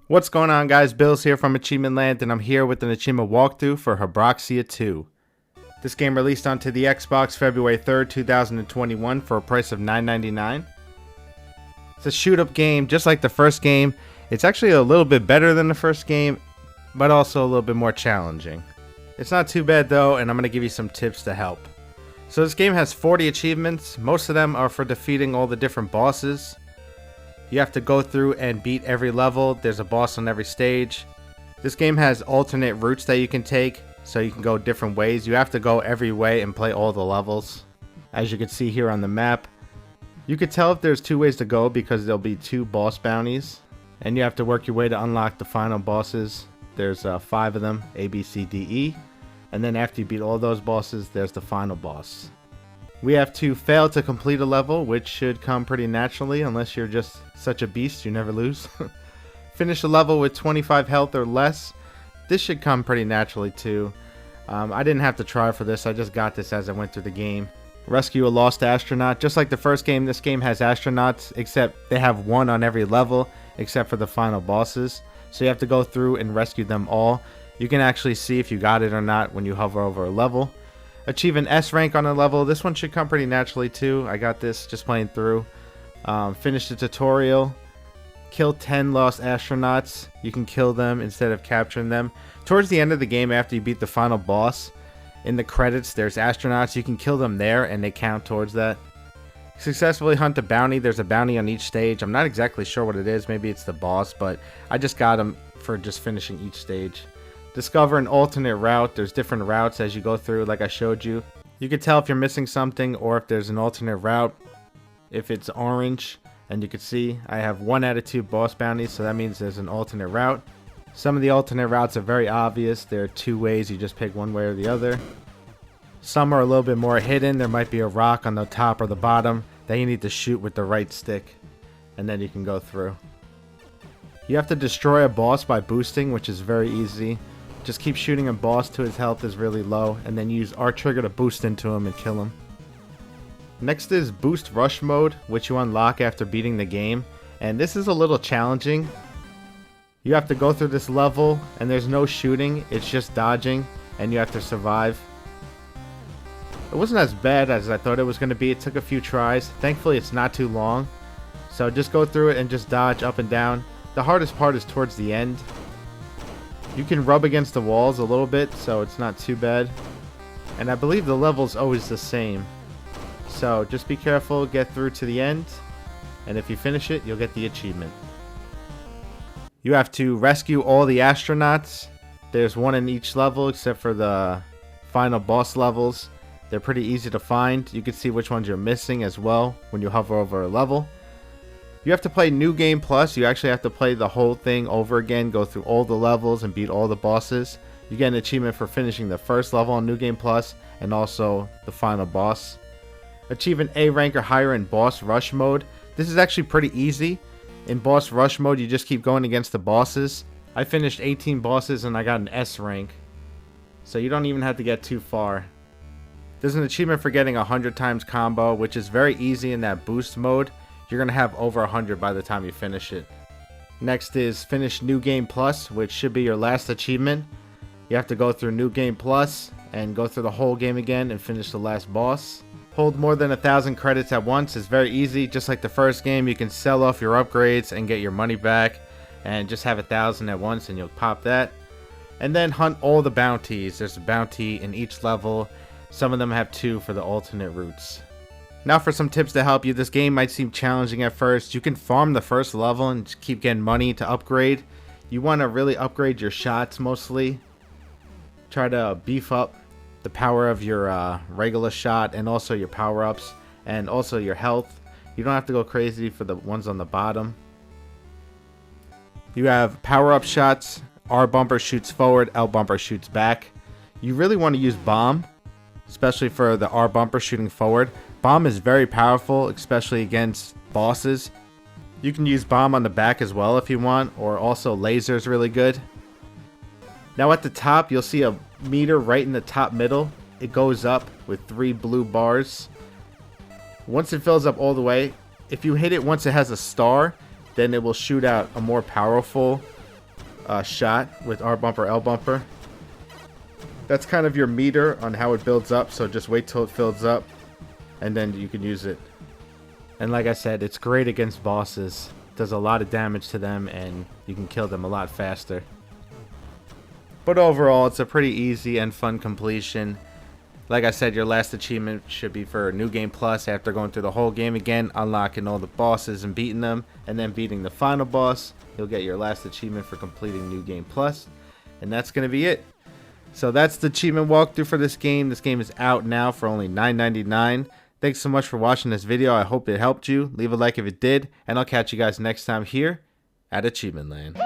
What's going on, guys? Billz here from Achievement Land, and I'm here with an achievement walkthrough for Habroxia 2. This game released onto the Xbox February 3rd, 2021 for a price of $9.99. It's a shoot-up game, just like the first game. It's actually a little bit better than the first game, but also a little bit more challenging. It's not too bad though, and I'm going to give you some tips to help. So this game has 40 achievements. Most of them are for defeating all the different bosses. You have to go through and beat every level. There's a boss on every stage. This game has alternate routes that you can take, so you can go different ways. You have to go every way and play all the levels. As you can see here on the map, you could tell if there's two ways to go because there'll be two boss bounties, and you have to work your way to unlock the final bosses. There's 5 of them, A, B, C, D, E, and then after you beat all those bosses, there's the final boss. We have to fail to complete a level, which should come pretty naturally unless you're just such a beast you never lose. Finish a level with 25 health or less. This should come pretty naturally too. I didn't have to try for this, I just got this as I went through the game. Rescue a lost astronaut. Just like the first game, this game has astronauts, except they have one on every level, except for the final bosses. So you have to go through and rescue them all. You can actually see if you got it or not when you hover over a level. Achieve an S rank on a level. This one should come pretty naturally too. I got this just playing through. Finish the tutorial. Kill 10 lost astronauts. You can kill them instead of capturing them. Towards the end of the game, after you beat the final boss, in the credits there's astronauts. You can kill them there and they count towards that. Successfully hunt a bounty. There's a bounty on each stage. I'm not exactly sure what it is. Maybe it's the boss, but I just got them for just finishing each stage. Discover an alternate route. There's different routes as you go through, like I showed you. You can tell if you're missing something or if there's an alternate route. If it's orange, and you can see I have 1 out of 2 boss bounties, so that means there's an alternate route. Some of the alternate routes are very obvious. There are 2 ways, you just pick one way or the other. Some are a little bit more hidden. There might be a rock on the top or the bottom that you need to shoot with the right stick, and then you can go through. You have to destroy a boss by boosting, which is very easy. Just keep shooting a boss till his health is really low, and then use R trigger to boost into him and kill him. Next is Boost Rush Mode, which you unlock after beating the game, and this is a little challenging. You have to go through this level, and there's no shooting, it's just dodging, and you have to survive. It wasn't as bad as I thought it was going to be. It took a few tries. Thankfully it's not too long, so just go through it and just dodge up and down. The hardest part is towards the end. You can rub against the walls a little bit, so it's not too bad. And I believe the level's always the same. So just be careful, get through to the end, and if you finish it, you'll get the achievement. You have to rescue all the astronauts. There's 1 in each level except for the final boss levels. They're pretty easy to find. You can see which ones you're missing as well when you hover over a level. You have to play New Game Plus. You actually have to play the whole thing over again, go through all the levels and beat all the bosses. You get an achievement for finishing the first level on New Game Plus and also the final boss. Achieve an A rank or higher in Boss Rush Mode. This is actually pretty easy. In Boss Rush Mode, you just keep going against the bosses. I finished 18 bosses and I got an S rank. So you don't even have to get too far. There's an achievement for getting 100 times combo, which is very easy in that boost mode. You're going to have over 100 by the time you finish it. Next is Finish New Game Plus, which should be your last achievement. You have to go through New Game Plus and go through the whole game again and finish the last boss. Hold more than 1,000 credits at once. It's very easy. Just like the first game, you can sell off your upgrades and get your money back. And just have 1,000 at once and you'll pop that. And then hunt all the bounties. There's a bounty in each level. Some of them have 2 for the alternate routes. Now for some tips to help you. This game might seem challenging at first. You can farm the first level and just keep getting money to upgrade. You want to really upgrade your shots mostly. Try to beef up the power of your regular shot and also your power-ups and also your health. You don't have to go crazy for the ones on the bottom. You have power-up shots. R bumper shoots forward, L bumper shoots back. You really want to use bomb, especially for the R bumper shooting forward. Bomb is very powerful, especially against bosses. You can use bomb on the back as well if you want, or also laser is really good. Now at the top, you'll see a meter right in the top middle. It goes up with 3 blue bars. Once it fills up all the way, if you hit it once it has a star, then it will shoot out a more powerful shot with R bumper, L bumper. That's kind of your meter on how it builds up, so just wait till it fills up and then you can use it. And like I said, it's great against bosses. It does a lot of damage to them and you can kill them a lot faster. But overall, it's a pretty easy and fun completion. Like I said, your last achievement should be for New Game Plus after going through the whole game again, unlocking all the bosses and beating them, and then beating the final boss. You'll get your last achievement for completing New Game Plus, and that's going to be it. So that's the achievement walkthrough for this game. This game is out now for only $9.99. Thanks so much for watching this video. I hope it helped you. Leave a like if it did, and I'll catch you guys next time here at Achievement Land.